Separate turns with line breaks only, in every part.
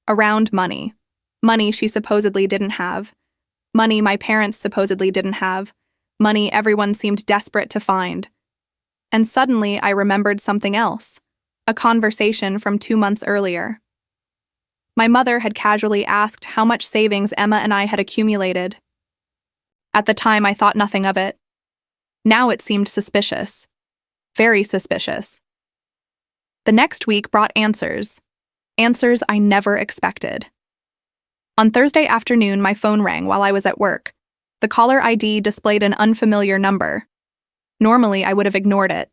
Around money. Money she supposedly didn't have. Money my parents supposedly didn't have. Money everyone seemed desperate to find. And suddenly I remembered something else. A conversation from 2 months earlier. My mother had casually asked how much savings Emma and I had accumulated. At the time, I thought nothing of it. Now it seemed suspicious. Very suspicious. The next week brought answers. Answers I never expected. On Thursday afternoon, my phone rang while I was at work. The caller ID displayed an unfamiliar number. Normally, I would have ignored it.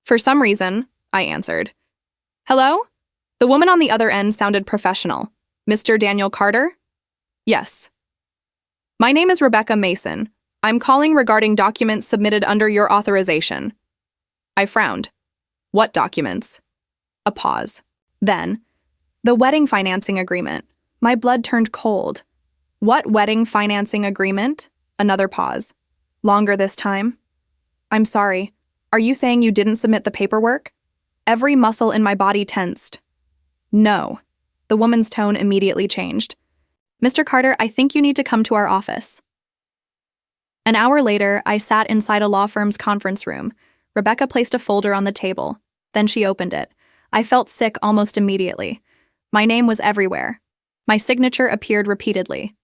For some reason, I answered. Hello? The woman on the other end sounded professional. Mr. Daniel Carter? Yes. My name is Rebecca Mason. I'm calling regarding documents submitted under your authorization. I frowned. What documents? A pause. Then, the wedding financing agreement. My blood turned cold. What wedding financing agreement? Another pause. Longer this time. I'm sorry. Are you saying you didn't submit the paperwork? Every muscle in my body tensed. No. The woman's tone immediately changed. Mr. Carter, I think you need to come to our office. An hour later, I sat inside a law firm's conference room. Rebecca placed a folder on the table. Then she opened it. I felt sick almost immediately. My name was everywhere. My signature appeared repeatedly.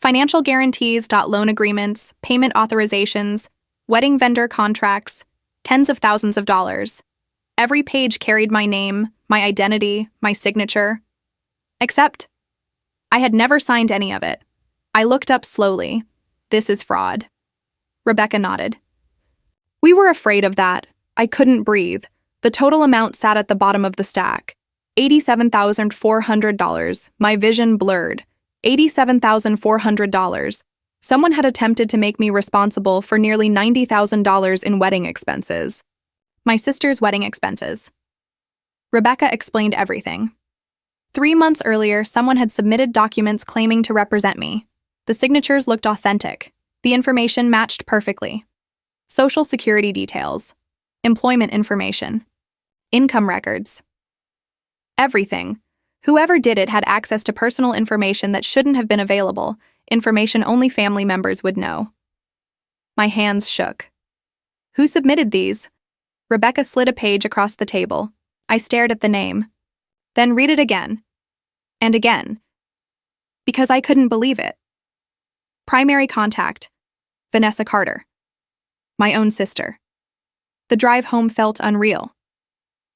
Financial guarantees, loan agreements, payment authorizations, wedding vendor contracts, tens of thousands of dollars. Every page carried my name, my identity, my signature. Except, I had never signed any of it. I looked up slowly. This is fraud. Rebecca nodded. We were afraid of that. I couldn't breathe. The total amount sat at the bottom of the stack. $87,400. My vision blurred. $87,400. Someone had attempted to make me responsible for nearly $90,000 in wedding expenses. My sister's wedding expenses. Rebecca explained everything. 3 months earlier, someone had submitted documents claiming to represent me. The signatures looked authentic. The information matched perfectly. Social security details. Employment information. Income records. Everything. Whoever did it had access to personal information that shouldn't have been available, information only family members would know. My hands shook. Who submitted these? Rebecca slid a page across the table. I stared at the name. Then read it again. And again. Because I couldn't believe it. Primary contact. Vanessa Carter. My own sister. The drive home felt unreal.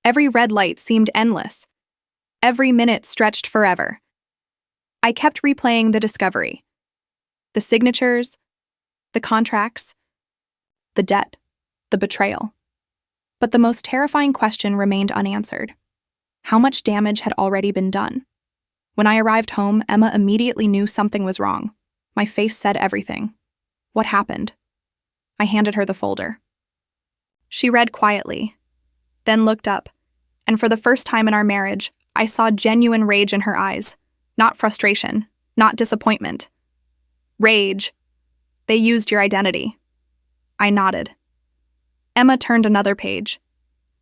Every red light seemed endless. Every minute stretched forever. I kept replaying the discovery. The signatures, the contracts, the debt, the betrayal. But the most terrifying question remained unanswered. How much damage had already been done? When I arrived home, Emma immediately knew something was wrong. My face said everything. What happened? I handed her the folder. She read quietly, then looked up, and for the first time in our marriage, I saw genuine rage in her eyes. Not frustration, not disappointment. Rage. They used your identity. I nodded. Emma turned another page,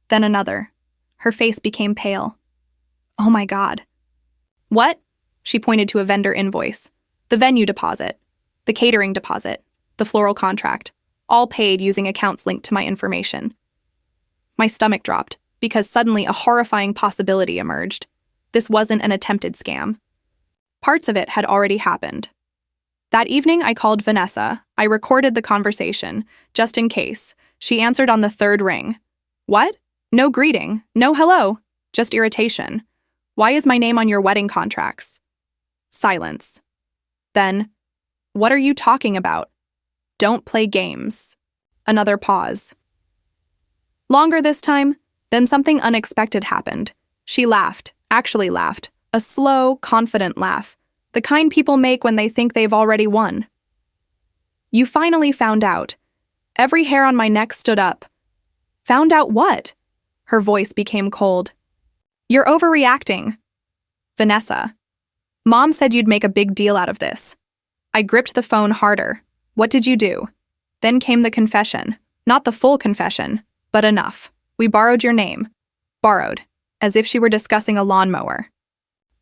then another. Her face became pale. Oh my God. What? She pointed to a vendor invoice. The venue deposit, the catering deposit, the floral contract, all paid using accounts linked to my information. My stomach dropped because suddenly a horrifying possibility emerged. This wasn't an attempted scam. Parts of it had already happened. That evening, I called Vanessa. I recorded the conversation, just in case. She answered on the third ring. What? No greeting, no hello, just irritation. Why is my name on your wedding contracts? Silence. Then, what are you talking about? Don't play games. Another pause. Longer this time, then something unexpected happened. She laughed, actually laughed, a slow, confident laugh, the kind people make when they think they've already won. You finally found out. Every hair on my neck stood up. Found out what? Her voice became cold. You're overreacting. Vanessa. Mom said you'd make a big deal out of this. I gripped the phone harder. What did you do? Then came the confession. Not the full confession, but enough. We borrowed your name. Borrowed. As if she were discussing a lawnmower.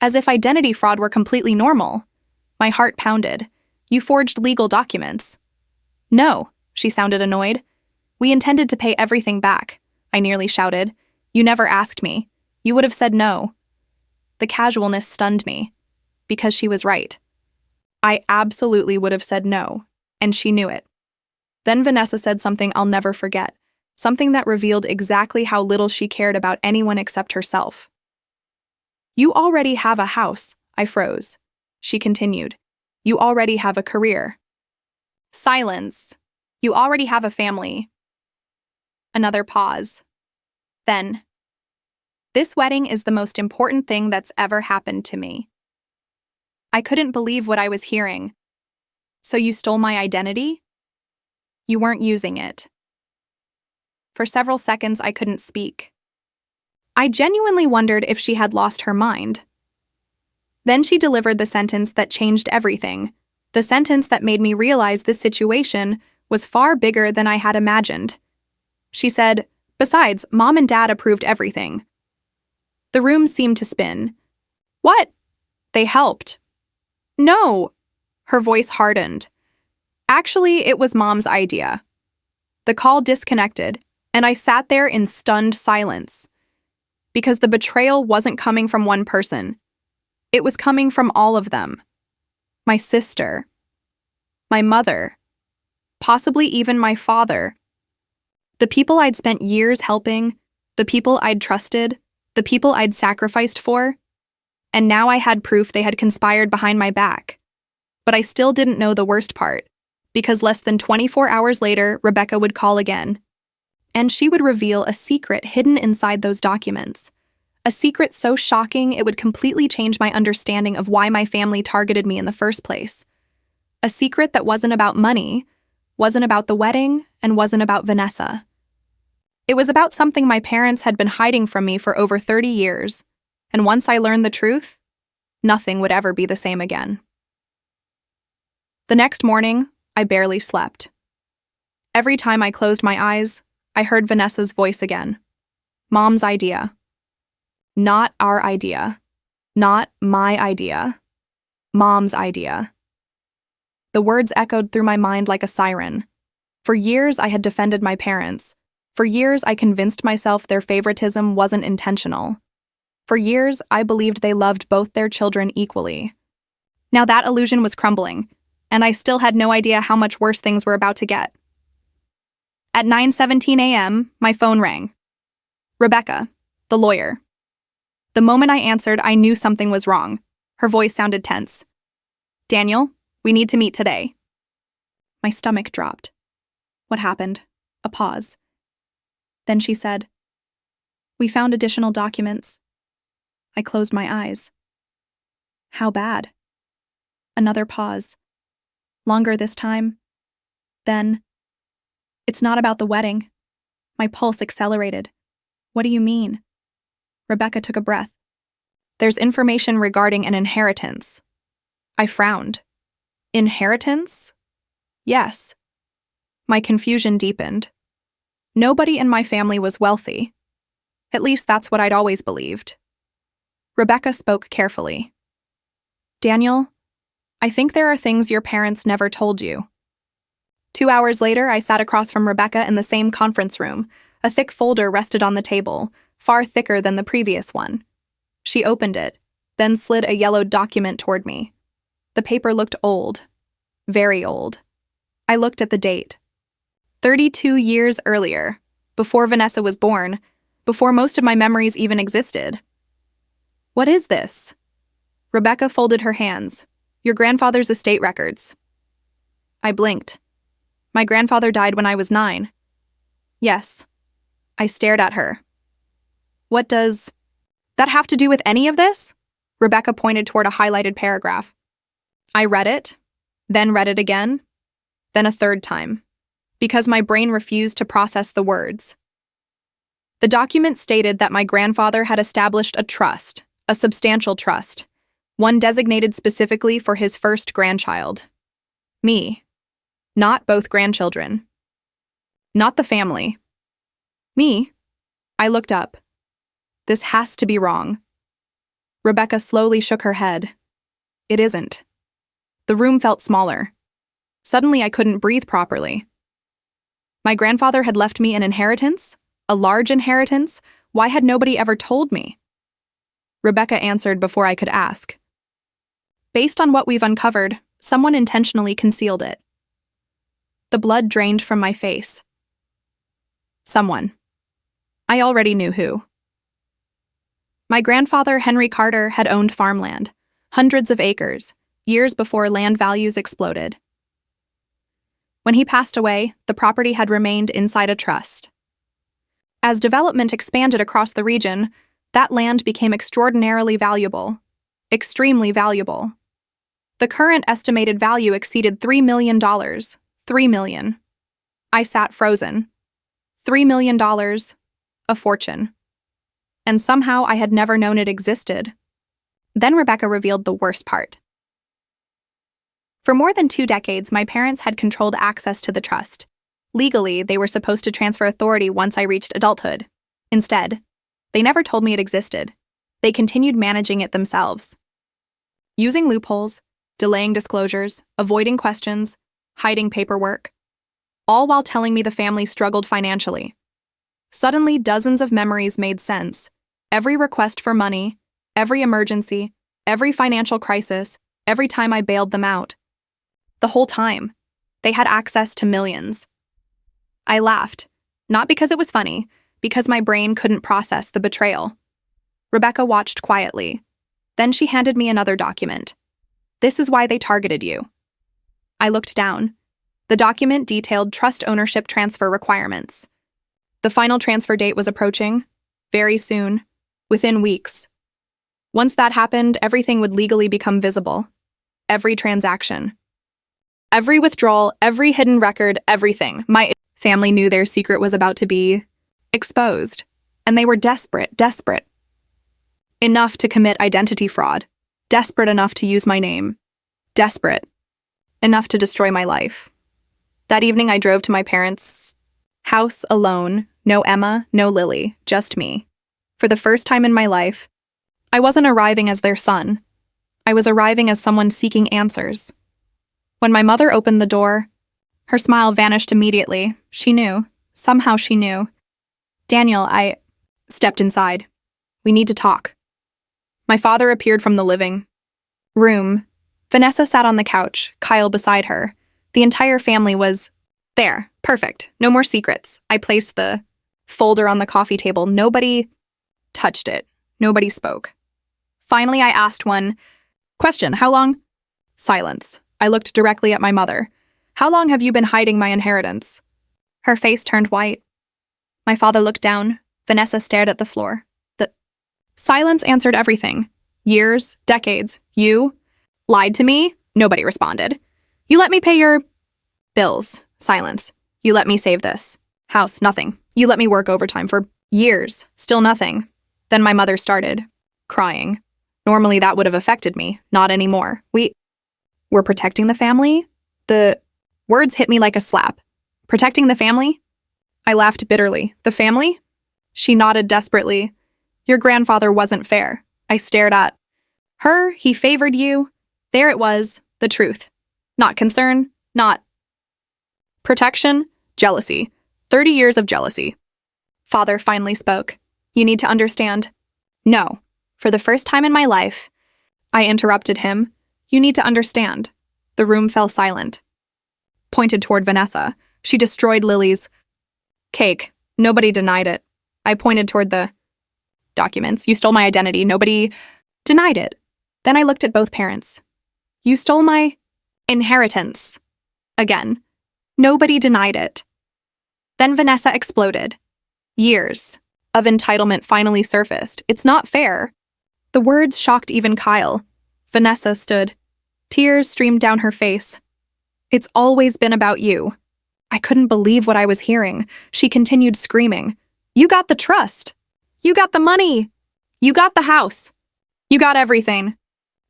As if identity fraud were completely normal. My heart pounded. You forged legal documents. No, she sounded annoyed. We intended to pay everything back, I nearly shouted. You never asked me. You would have said no. The casualness stunned me. Because she was right. I absolutely would have said no, and she knew it. Then Vanessa said something I'll never forget, something that revealed exactly how little she cared about anyone except herself. You already have a house, I froze. She continued. You already have a career. Silence. You already have a family. Another pause. Then, this wedding is the most important thing that's ever happened to me. I couldn't believe what I was hearing. So you stole my identity? You weren't using it. For several seconds, I couldn't speak. I genuinely wondered if she had lost her mind. Then she delivered the sentence that changed everything, the sentence that made me realize this situation was far bigger than I had imagined. She said, "Besides, Mom and Dad approved everything." The room seemed to spin. What? They helped. No. Her voice hardened. Actually, it was Mom's idea. The call disconnected, and I sat there in stunned silence. Because the betrayal wasn't coming from one person. It was coming from all of them. My sister. My mother. Possibly even my father. The people I'd spent years helping, the people I'd trusted, the people I'd sacrificed for. And now I had proof they had conspired behind my back. But I still didn't know the worst part, because less than 24 hours later, Rebecca would call again. And she would reveal a secret hidden inside those documents. A secret so shocking it would completely change my understanding of why my family targeted me in the first place. A secret that wasn't about money, wasn't about the wedding, and wasn't about Vanessa. It was about something my parents had been hiding from me for over 30 years. And once I learned the truth, nothing would ever be the same again. The next morning, I barely slept. Every time I closed my eyes, I heard Vanessa's voice again. Mom's idea. Not our idea. Not my idea. Mom's idea. The words echoed through my mind like a siren. For years, I had defended my parents. For years, I convinced myself their favoritism wasn't intentional. For years, I believed they loved both their children equally. Now that illusion was crumbling, and I still had no idea how much worse things were about to get. At 9:17 a.m., my phone rang. Rebecca, the lawyer. The moment I answered, I knew something was wrong. Her voice sounded tense. Daniel, we need to meet today. My stomach dropped. What happened? A pause. Then she said, "We found additional documents." I closed my eyes. How bad? Another pause. Longer this time. Then, "It's not about the wedding." My pulse accelerated. What do you mean? Rebecca took a breath. "There's information regarding an inheritance." I frowned. Inheritance? Yes. My confusion deepened. Nobody in my family was wealthy. At least that's what I'd always believed. Rebecca spoke carefully. Daniel, I think there are things your parents never told you. 2 hours later, I sat across from Rebecca in the same conference room. A thick folder rested on the table, far thicker than the previous one. She opened it, then slid a yellowed document toward me. The paper looked old. Very old. I looked at the date. 32 years earlier, before Vanessa was born, before most of my memories even existed. What is this? Rebecca folded her hands. Your grandfather's estate records. I blinked. My grandfather died when I was 9. Yes. I stared at her. What does that have to do with any of this? Rebecca pointed toward a highlighted paragraph. I read it, then read it again, then a third time, because my brain refused to process the words. The document stated that my grandfather had established a trust, a substantial trust, one designated specifically for his first grandchild. Me. Not both grandchildren. Not the family. Me. I looked up. This has to be wrong. Rebecca slowly shook her head. It isn't. The room felt smaller. Suddenly, I couldn't breathe properly. My grandfather had left me an inheritance? A large inheritance? Why had nobody ever told me? Rebecca answered before I could ask. Based on what we've uncovered, someone intentionally concealed it. The blood drained from my face. Someone. I already knew who. My grandfather, Henry Carter, had owned farmland, hundreds of acres, years before land values exploded. When he passed away, the property had remained inside a trust. As development expanded across the region, that land became extraordinarily valuable. Extremely valuable. The current estimated value exceeded $3 million. $3 million. I sat frozen. $3 million. A fortune. And somehow I had never known it existed. Then Rebecca revealed the worst part. For more than 2 decades, my parents had controlled access to the trust. Legally, they were supposed to transfer authority once I reached adulthood. Instead, they never told me it existed. They continued managing it themselves. Using loopholes, delaying disclosures, avoiding questions, hiding paperwork, all while telling me the family struggled financially. Suddenly, dozens of memories made sense. Every request for money, every emergency, every financial crisis, every time I bailed them out. The whole time, they had access to millions. I laughed, not because it was funny, because my brain couldn't process the betrayal. Rebecca watched quietly. Then she handed me another document. This is why they targeted you. I looked down. The document detailed trust ownership transfer requirements. The final transfer date was approaching, very soon, within weeks. Once that happened, everything would legally become visible. Every transaction. Every withdrawal, every hidden record, everything. My family knew their secret was about to be exposed, and they were desperate. Enough to commit identity fraud. Desperate enough to use my name. Desperate enough to destroy my life. That evening, I drove to my parents' house alone. No Emma, no Lily, just me. For the first time in my life, I wasn't arriving as their son. I was arriving as someone seeking answers. When my mother opened the door, her smile vanished immediately. She knew. Somehow she knew. Daniel, I stepped inside. We need to talk. My father appeared from the living room. Vanessa sat on the couch, Kyle beside her. The entire family was there. Perfect. No more secrets. I placed the folder on the coffee table. Nobody touched it. Nobody spoke. Finally, I asked one question. How long? Silence. I looked directly at my mother. How long have you been hiding my inheritance? Her face turned white. My father looked down. Vanessa stared at the floor. The silence answered everything. Years, decades. You lied to me? Nobody responded. You let me pay your bills. Silence. You let me save this house. Nothing. You let me work overtime for years. Still nothing. Then my mother started crying. Normally that would have affected me. Not anymore. We're protecting the family? The words hit me like a slap. Protecting the family? I laughed bitterly. The family? She nodded desperately. Your grandfather wasn't fair. I stared at her. He favored you. There it was. The truth. Not concern. Not protection. Jealousy. 30 years of jealousy. Father finally spoke. You need to understand. No. For the first time in my life, I interrupted him. You need to understand. The room fell silent. Pointed toward Vanessa. She destroyed Lily's cake. Nobody denied it. I pointed toward the documents. You stole my identity. Nobody denied it. Then I looked at both parents. You stole my inheritance. Again. Nobody denied it. Then Vanessa exploded. Years of entitlement finally surfaced. It's not fair. The words shocked even Kyle. Vanessa stood. Tears streamed down her face. It's always been about you. I couldn't believe what I was hearing. She continued screaming. You got the trust. You got the money. You got the house. You got everything.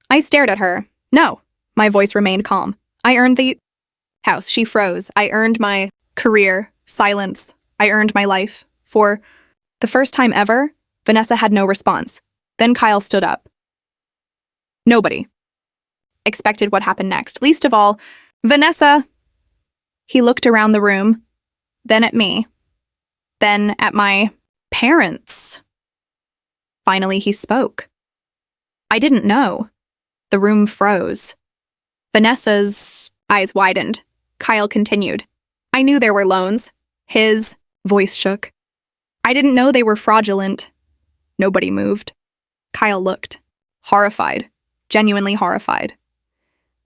I stared at her. No. My voice remained calm. I earned the house. She froze. I earned my career. Silence. I earned my life. For the first time ever, Vanessa had no response. Then Kyle stood up. Nobody expected what happened next. Least of all, Vanessa. He looked around the room, then at me, then at my parents. Finally, he spoke. I didn't know. The room froze. Vanessa's eyes widened. Kyle continued. I knew there were loans. His voice shook. I didn't know they were fraudulent. Nobody moved. Kyle looked, horrified, genuinely horrified.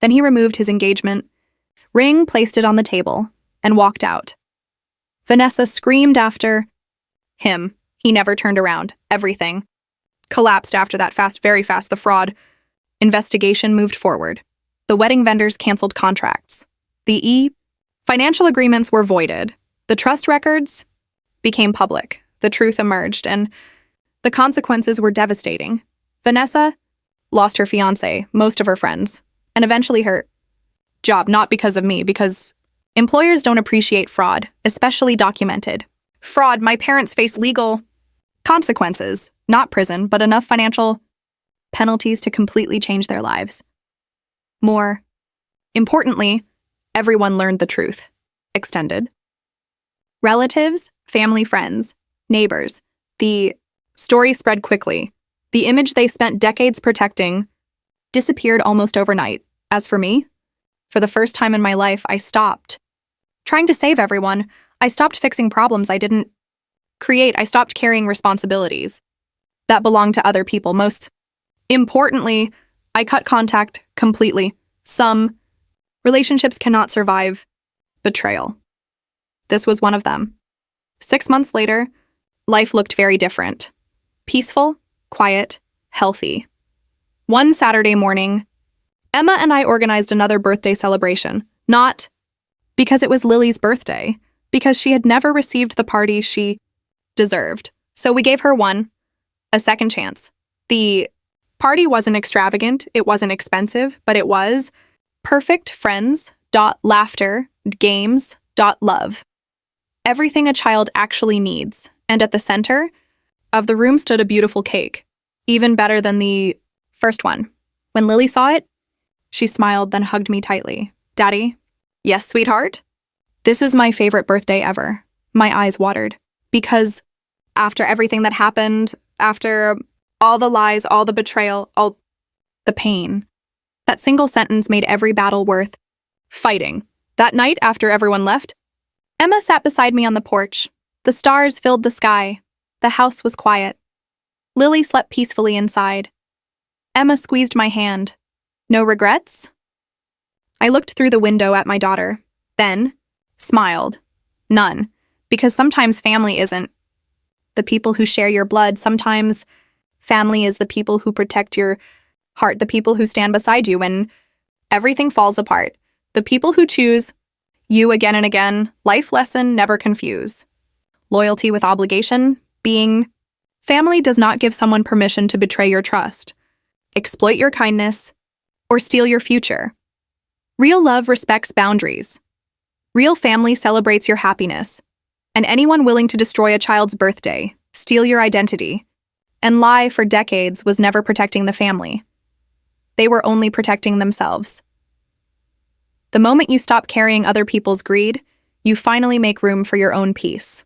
Then he removed his engagement ring, placed it on the table, and walked out. Vanessa screamed after him. He never turned around. Everything collapsed after that very fast. The fraud investigation moved forward. The wedding vendors canceled contracts. The financial agreements were voided. The trust records became public. The truth emerged, and the consequences were devastating. Vanessa lost her fiancé, most of her friends, and eventually her job, not because of me, because employers don't appreciate fraud, especially documented. Fraud, my parents face legal consequences, not prison, but enough financial penalties to completely change their lives. More importantly, everyone learned the truth. Extended. Relatives, family, friends, neighbors. The story spread quickly. The image they spent decades protecting disappeared almost overnight. As for me, for the first time in my life, I stopped trying to save everyone. I stopped fixing problems I didn't create. I stopped carrying responsibilities that belonged to other people. Most importantly, I cut contact completely. Some relationships cannot survive betrayal. This was one of them. 6 months later, life looked very different. Peaceful, quiet, healthy. One Saturday morning, Emma and I organized another birthday celebration, not because it was Lily's birthday, because she had never received the party she deserved. So we gave her a second chance. The party wasn't extravagant, it wasn't expensive, but it was perfect friends, laughter, games, love. Everything a child actually needs. And at the center of the room stood a beautiful cake, even better than the first one. When Lily saw it, she smiled, then hugged me tightly. Daddy? Yes, sweetheart? This is my favorite birthday ever. My eyes watered. Because after everything that happened, after all the lies, all the betrayal, all the pain, that single sentence made every battle worth fighting. That night, after everyone left, Emma sat beside me on the porch. The stars filled the sky. The house was quiet. Lily slept peacefully inside. Emma squeezed my hand. No regrets? I looked through the window at my daughter, then smiled. None. Because sometimes family isn't the people who share your blood. Sometimes family is the people who protect your heart, the people who stand beside you when everything falls apart, the people who choose you again and again. Life lesson, never confuse. Loyalty with obligation. Being family does not give someone permission to betray your trust, exploit your kindness, or steal your future. Real love respects boundaries. Real family celebrates your happiness. And anyone willing to destroy a child's birthday, steal your identity, and lie for decades was never protecting the family. They were only protecting themselves. The moment you stop carrying other people's greed, you finally make room for your own peace.